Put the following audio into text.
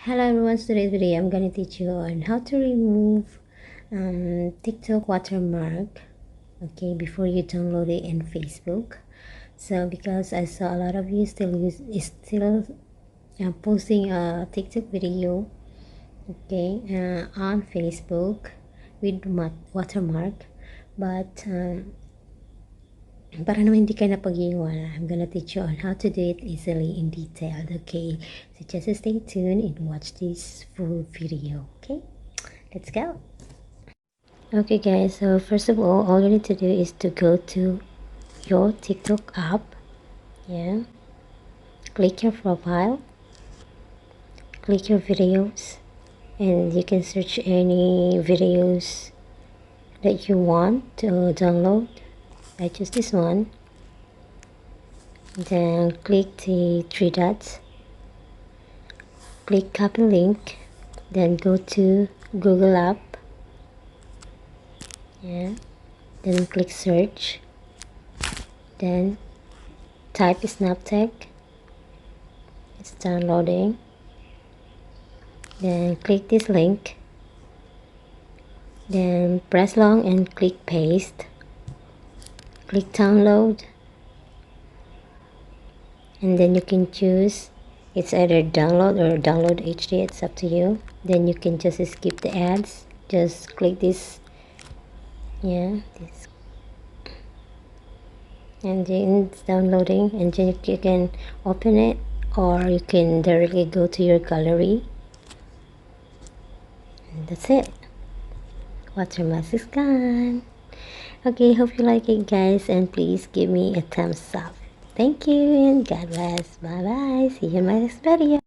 Hello everyone, today's video I'm gonna teach you on how to remove TikTok watermark, okay, before you download it in Facebook. So because I saw a lot of you still posting a TikTok video, okay, on Facebook with watermark, but para naman hindi ka napag-iwan, I'm gonna teach you on how to do it easily in detail, okay? So just stay tuned and watch this full video, okay? Let's go! Okay guys, so first of all you need to do is to go to your TikTok app, yeah? Click your profile, click your videos, and you can search any videos that you want to download. I choose this one. Then click the three dots, click copy link, then go to Google app, yeah, then click search, then type Snaptech, it's downloading, then click this link, then press long and click paste, click download, and then you can choose, it's either download or download HD, it's up to you. Then you can just skip the ads, just click this, yeah, this, and then it's downloading, and then you can open it, or you can directly go to your gallery, and that's it. Watermark is gone. Okay, hope you like it guys, and please give me a thumbs up. Thank you and God bless. Bye bye. See you in my next video.